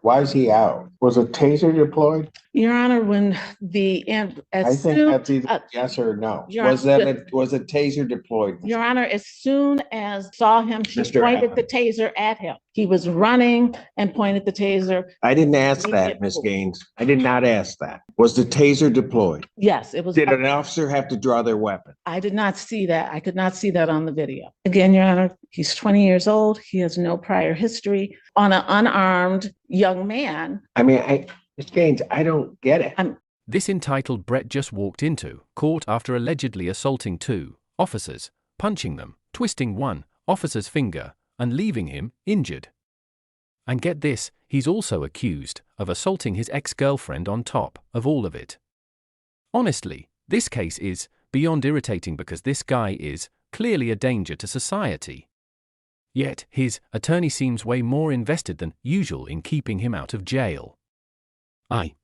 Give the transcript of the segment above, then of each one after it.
Why is he out? Was a taser deployed? Your Honor, when I think that's either yes or no. Was a taser deployed? Your Honor, as soon as saw him, she Mr. pointed the taser at him. He was running and pointed the taser. I didn't ask that, Ms. Gaines. I did not ask that. Was the taser deployed? Yes, it was. Did an officer have to draw their weapon? I did not see that. I could not see that on the video. Again, Your Honor, he's 20 years old. He has no prior history on an unarmed young man. I mean, Ms. Gaines, I don't get it. This entitled Brett just walked into court after allegedly assaulting 2 officers, punching them, twisting one officer's finger, and leaving him injured. And get this, he's also accused of assaulting his ex-girlfriend on top of all of it. Honestly, this case is beyond irritating because this guy is clearly a danger to society. Yet, his attorney seems way more invested than usual in keeping him out of jail. I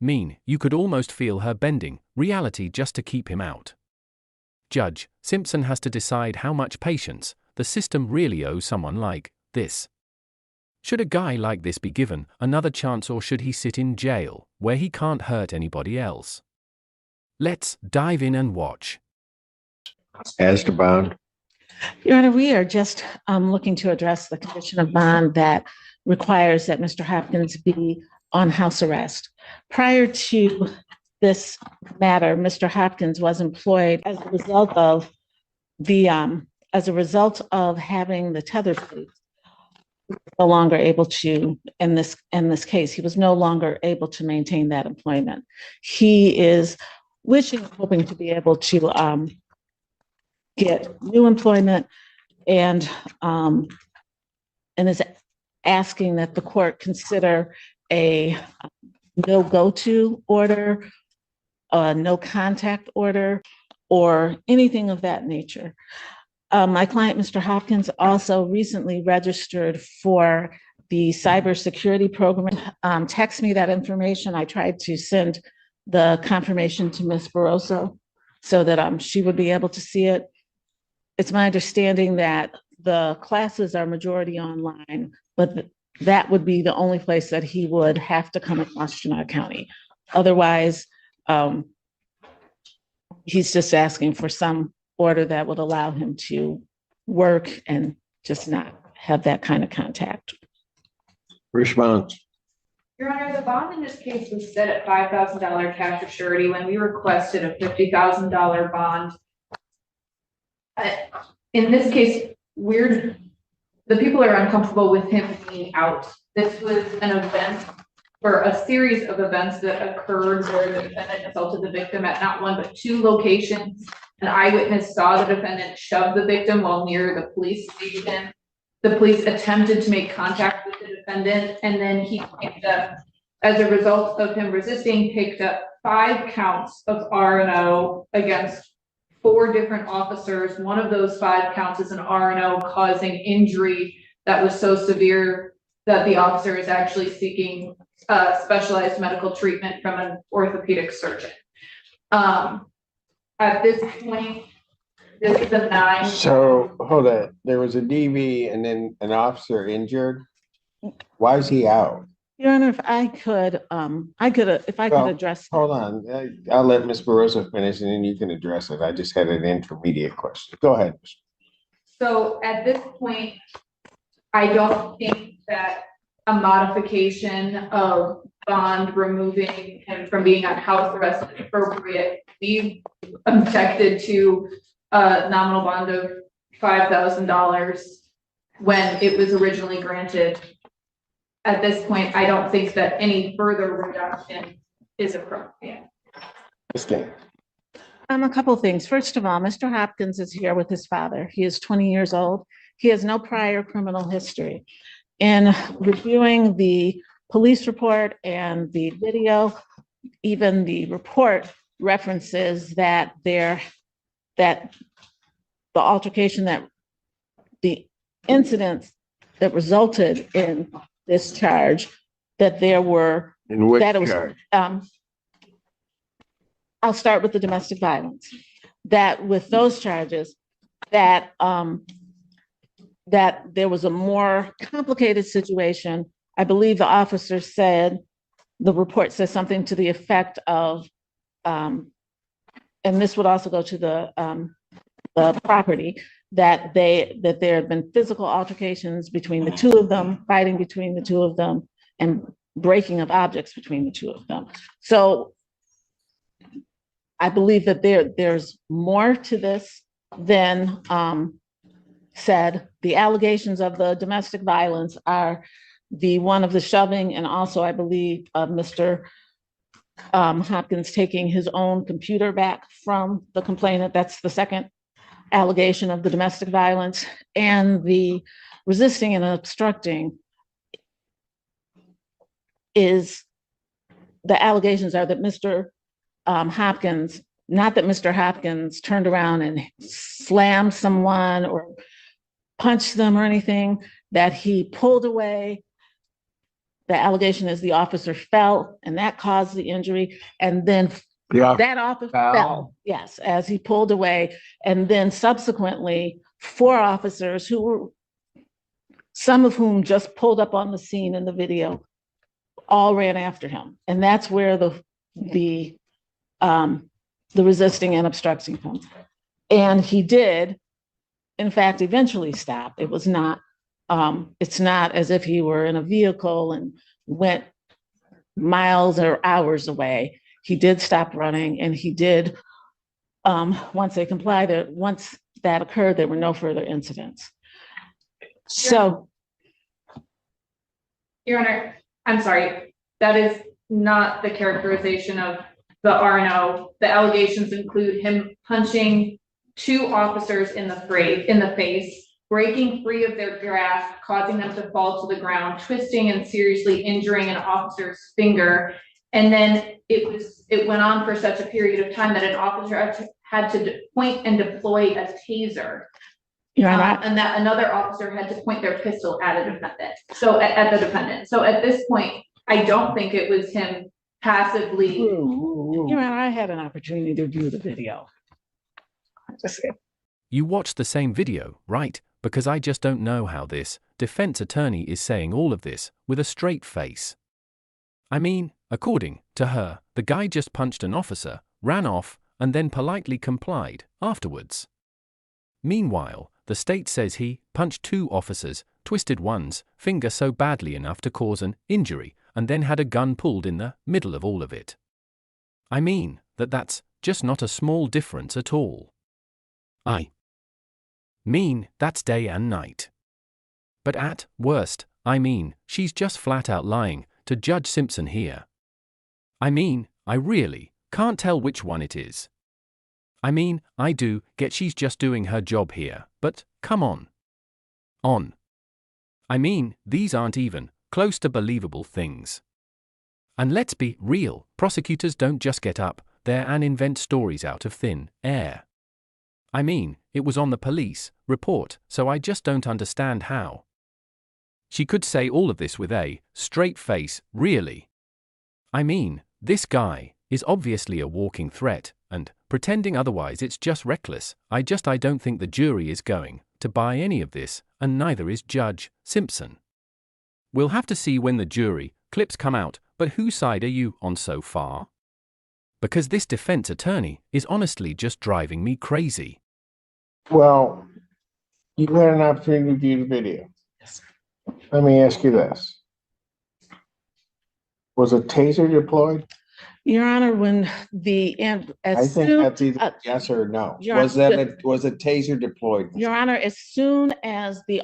mean, you could almost feel her bending reality just to keep him out. Judge Simpson has to decide how much patience the system really owes someone like this. Should a guy like this be given another chance, or should he sit in jail where he can't hurt anybody else? Let's dive in and watch. As to bond. Your Honor, we are just looking to address the condition of bond that requires that Mr. Hopkins be on house arrest. Prior to this matter, Mr. Hopkins was employed as a result of having the tether plate. No longer able to, in this case, he was no longer able to maintain that employment. He is hoping to be able to get new employment, and is asking that the court consider a no go-to order, a no contact order, or anything of that nature. My client, Mr. Hopkins, also recently registered for the cybersecurity program. Text me that information. I tried to send the confirmation to Ms. Barroso so that she would be able to see it. It's my understanding that the classes are majority online, but that would be the only place that he would have to come across Washtenaw County. Otherwise, he's just asking for some order that would allow him to work and just not have that kind of contact. Response. Your Honor, the bond in this case was set at $5,000 cash or surety when we requested a $50,000 bond. In this case, the people are uncomfortable with him being out. This was an event, or a series of events that occurred where the defendant assaulted the victim at not one but 2 locations. An eyewitness saw the defendant shove the victim while near the police station. The police attempted to make contact with the defendant, and then he picked up, as a result of him resisting, picked up 5 counts of R&O against 4 different officers. One of those 5 counts is an R&O causing injury that was so severe that the officer is actually seeking specialized medical treatment from an orthopedic surgeon. At this point, this is a 9. So hold on. There was a DV and then an officer injured. Why is he out? Your Honor, if I could address. Hold on. I'll let Ms. Barroso finish and then you can address it. I just had an intermediate question. Go ahead. So at this point, I don't think that a modification of bond removing him from being on house arrest is appropriate. We objected to a nominal bond of $5,000 when it was originally granted. At this point, I don't think that any further reduction is appropriate. A couple of things. First of all, Mr. Hopkins is here with his father. He is 20 years old. He has no prior criminal history. In reviewing the police report and the video, even the report references that the altercation, that the incidents that resulted in this charge, that there were. In which charge? I'll start with the domestic violence. That with those charges, that there was a more complicated situation I believe the officer said, the report says something to the effect of, and this would also go to the property, that there had been physical altercations between the two of them, fighting between the two of them, and breaking of objects between the two of them. So I believe that there's more to this than said. The allegations of the domestic violence are the one of the shoving, and also I believe of Mr. Hopkins taking his own computer back from the complainant. That's the second allegation of the domestic violence. And the resisting and obstructing is, the allegations are that Mr. Hopkins, not that Mr. Hopkins turned around and slammed someone or punched them or anything, that he pulled away. The allegation is the officer fell and that caused the injury. And then that officer fell, yes, as he pulled away. And then subsequently, 4 officers who were, some of whom just pulled up on the scene in the video, all ran after him. And that's where the resisting and obstructing comes. And he did, in fact, eventually stop. It was not, it's not as if he were in a vehicle and went miles or hours away. He did stop running, and he did, once they complied, once that occurred, there were no further incidents. So. Your Honor, I'm sorry, that is not the characterization of the R&O. The allegations include him punching 2 officers in the face, breaking free of their grasp, causing them to fall to the ground, twisting and seriously injuring an officer's finger. And then it went on for such a period of time that an officer had to point and deploy a taser. And that another officer had to point their pistol at a defendant. So at the defendant. So at this point, I don't think it was him passively. Your Honor, I had an opportunity to view the video. You watched the same video, right? Because I just don't know how this defense attorney is saying all of this with a straight face. I mean, according to her, the guy just punched an officer, ran off, and then politely complied afterwards. Meanwhile, the state says he punched 2 officers, twisted one's finger so badly enough to cause an injury, and then had a gun pulled in the middle of all of it. I mean, that's just not a small difference at all. I mean, that's day and night. But at worst, I mean, she's just flat out lying to Judge Simpson here. I mean, I really can't tell which one it is. I mean, I do get she's just doing her job here, but come on. I mean, these aren't even close to believable things. And let's be real, prosecutors don't just get up there and invent stories out of thin air. I mean, it was on the police report, so I just don't understand how she could say all of this with a straight face, really. I mean, this guy is obviously a walking threat, and pretending otherwise it's just reckless. I don't think the jury is going to buy any of this, and neither is Judge Simpson. We'll have to see when the jury clips come out, but whose side are you on so far? Because this defense attorney is honestly just driving me crazy. Well, you had an opportunity to view the video. Yes. Let me ask you this. Was a taser deployed? Your Honor, when I think that's either yes or no. Was a taser deployed? Your Honor, as soon as the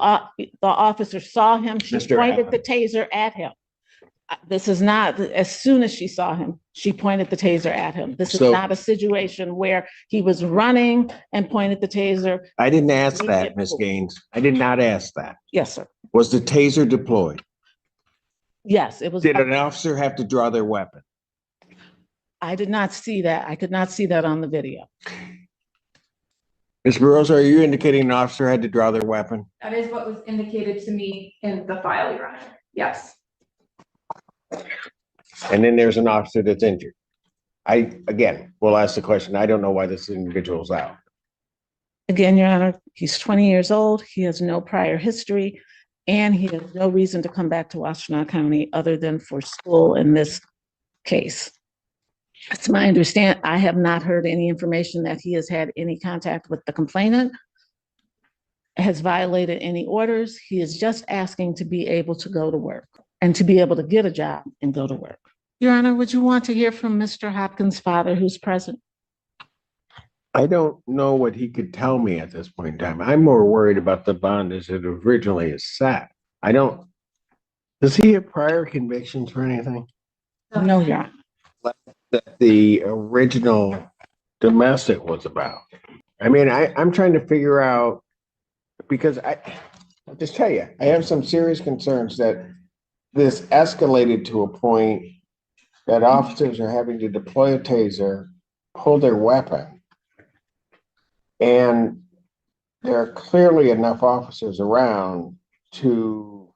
officer saw him, she pointed the taser at him. This is not, as soon as she saw him, she pointed the taser at him. This is not a situation where he was running and pointed the taser. I didn't ask that, Ms. Gaines. I did not ask that. Yes, sir. Was the taser deployed? Yes, it was. Did an officer have to draw their weapon? I did not see that. I could not see that on the video. Ms. Burroughs, are you indicating an officer had to draw their weapon? That is what was indicated to me in the file, Your Honor. Yes. And then there's an officer that's injured. Again, we'll ask the question. I don't know why this individual's out. Again, Your Honor, he's 20 years old. He has no prior history. and he has no reason to come back to Washtenaw County other than for school in this case. It's my understanding, I have not heard any information that he has had any contact with the complainant, has violated any orders. He is just asking to be able to go to work and to be able to get a job and go to work. Your Honor, would you want to hear from Mr. Hopkins' father, who's present? I don't know what he could tell me at this point in time. I'm more worried about the bond as it originally is set. Does he have prior convictions for anything? No, Your Honor. That the original domestic was about. I mean, I'm trying to figure out, because I'll just tell you, I have some serious concerns that this escalated to a point that officers are having to deploy a taser, pull their weapon. And there are clearly enough officers around to,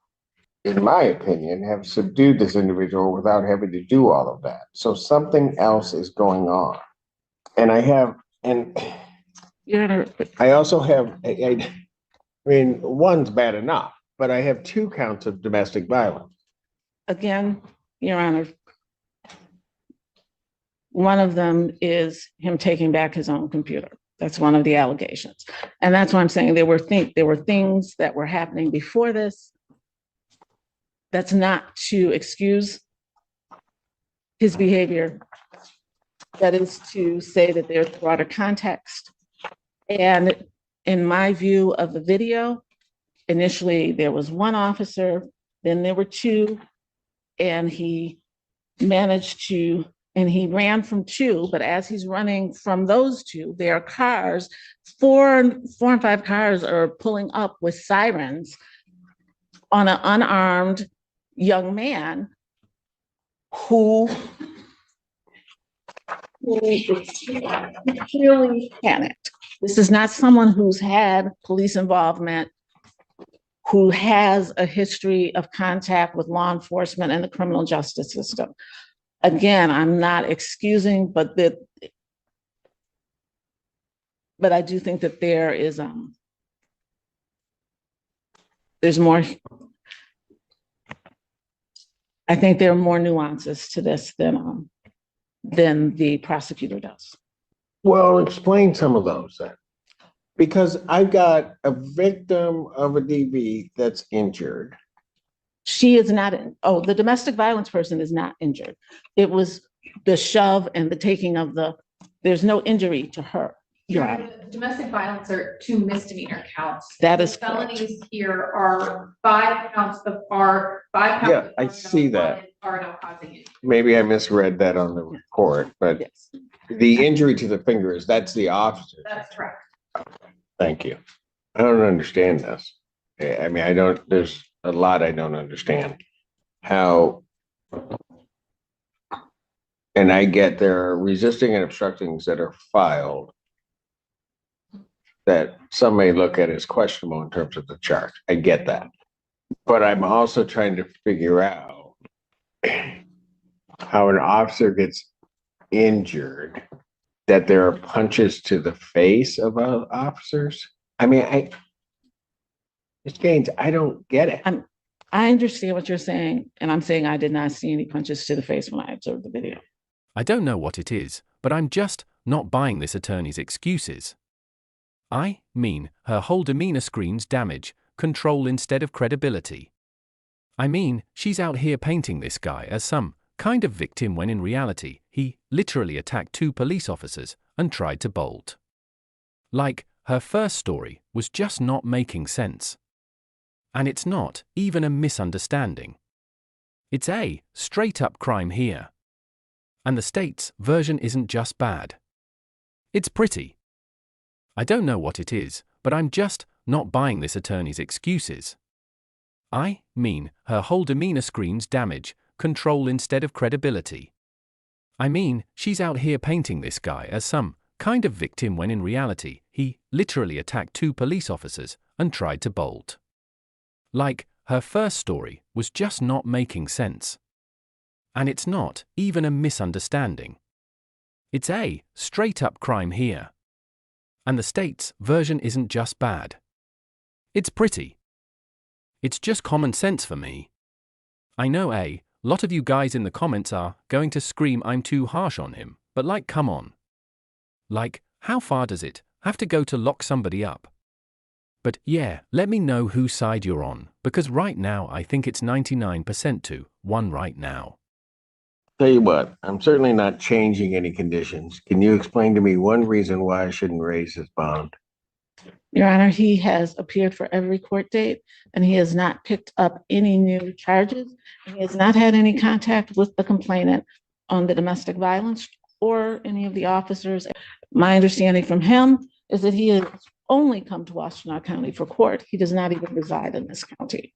in my opinion, have subdued this individual without having to do all of that. So something else is going on. And Your Honor, I also have, I mean, one's bad enough, but I have 2 counts of domestic violence. again, Your Honor, one of them is him taking back his own computer. That's one of the allegations. And that's why I'm saying there were things that were happening before this. That's not to excuse his behavior. That is to say that there's broader context. And in my view of the video, initially there was 1 officer, then there were 2, and he ran from 2, but as he's running from those 2, there are cars, 4 and 5 cars are pulling up with sirens on an unarmed young man who clearly panicked. This is not someone who's had police involvement, who has a history of contact with law enforcement and the criminal justice system. Again, I'm not excusing, but I do think that there's more. I think there are more nuances to this than the prosecutor does. Well, explain some of those then. Because I've got a victim of a DV that's injured. She is not, the domestic violence person is not injured. It was the shove and the taking of there's no injury to her. Domestic violence are 2 misdemeanor counts. That is The felonies here are 5 counts of R, 5 counts. Yeah, I see that. Are no causing injury. Maybe I misread that on the report, but Yes. the injury to the fingers, that's the officer. That's correct. Thank you. I don't understand this. I mean, there's a lot I don't understand. How, and I get there are resisting and obstructings that are filed that some may look at as questionable in terms of the charge. I get that. But I'm also trying to figure out how an officer gets injured, that there are punches to the face of officers. I mean, Ms. Gaines, I don't get it. I understand what you're saying, and I'm saying I did not see any punches to the face when I observed the video. I don't know what it is, but I'm just not buying this attorney's excuses. I mean, her whole demeanor screams damage, control instead of credibility. I mean, she's out here painting this guy as some kind of victim when in reality, he literally attacked 2 police officers and tried to bolt. Like, her first story was just not making sense. And it's not even a misunderstanding. It's a straight-up crime here. And the state's version isn't just bad. It's pretty. I don't know what it is, but I'm just not buying this attorney's excuses. I mean, her whole demeanor screams damage, control instead of credibility. I mean, she's out here painting this guy as some kind of victim when in reality, he literally attacked 2 police officers and tried to bolt. Like, her first story was just not making sense. And it's not even a misunderstanding. It's a straight-up crime here. And the state's version isn't just bad. It's pretty. It's just common sense for me. I know a lot of you guys in the comments are going to scream I'm too harsh on him, but like, come on. Like, how far does it have to go to lock somebody up? But yeah, let me know whose side you're on, because right now I think it's 99% to 1 right now. Tell you what, I'm certainly not changing any conditions. Can you explain to me one reason why I shouldn't raise his bond? Your Honor, he has appeared for every court date and he has not picked up any new charges. He has not had any contact with the complainant on the domestic violence or any of the officers. My understanding from him is that he has only come to Washtenaw County for court. He does not even reside in this county.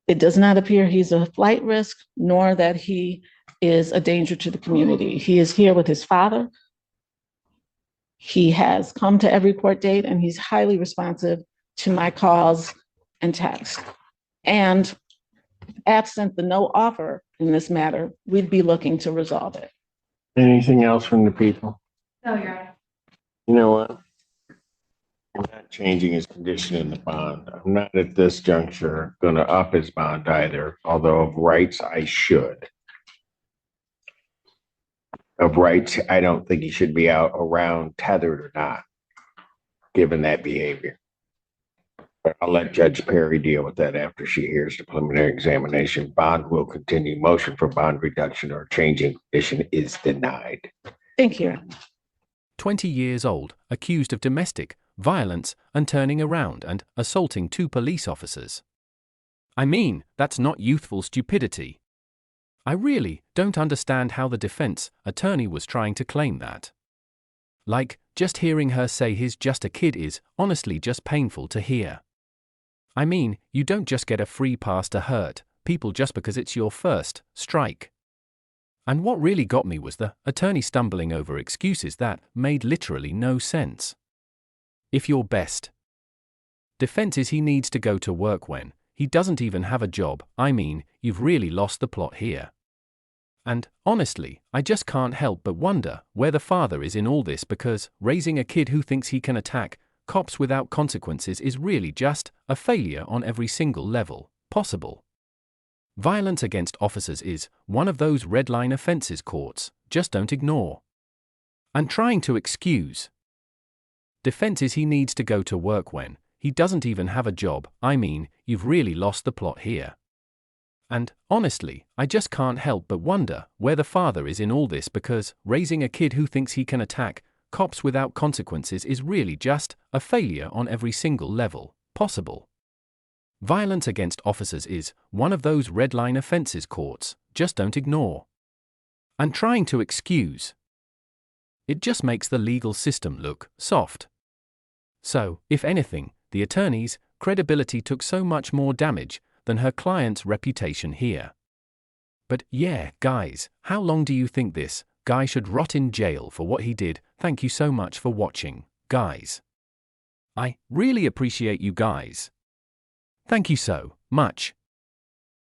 It does not appear he's a flight risk, nor that he is a danger to the community. He is here with his father. He has come to every court date and he's highly responsive to my calls and texts. And absent the no offer in this matter, we'd be looking to resolve it. Anything else from the people? No, Your Honor. You know what? I'm not changing his condition in the bond. I'm not at this juncture going to up his bond either, although of rights I should. Of rights, I don't think he should be out around tethered or not, given that behavior. But I'll let Judge Perry deal with that after she hears the preliminary examination. Bond will continue. Motion for bond reduction or changing condition is denied. Thank you. 20 years old, accused of domestic violence and turning around and assaulting 2 police officers. I mean, that's not youthful stupidity. I really don't understand how the defense attorney was trying to claim that. Like, just hearing her say he's just a kid is honestly just painful to hear. I mean, you don't just get a free pass to hurt people just because it's your first strike. And what really got me was the attorney stumbling over excuses that made literally no sense. If your best defense is he needs to go to work when he doesn't even have a job, I mean, you've really lost the plot here. And, honestly, I just can't help but wonder where the father is in all this, because raising a kid who thinks he can attack cops without consequences is really just a failure on every single level possible. Violence against officers is one of those red line offenses courts just don't ignore. And trying to excuse defense is he needs to go to work when he doesn't even have a job, I mean, you've really lost the plot here. And, honestly, I just can't help but wonder where the father is in all this, because raising a kid who thinks he can attack cops without consequences is really just a failure on every single level possible. Violence against officers is one of those red line offenses courts just don't ignore. And trying to excuse it just makes the legal system look soft. So, if anything, the attorney's credibility took so much more damage than her client's reputation here. But yeah, guys, how long do you think this guy should rot in jail for what he did? Thank you so much for watching, guys. I really appreciate you guys. Thank you so much.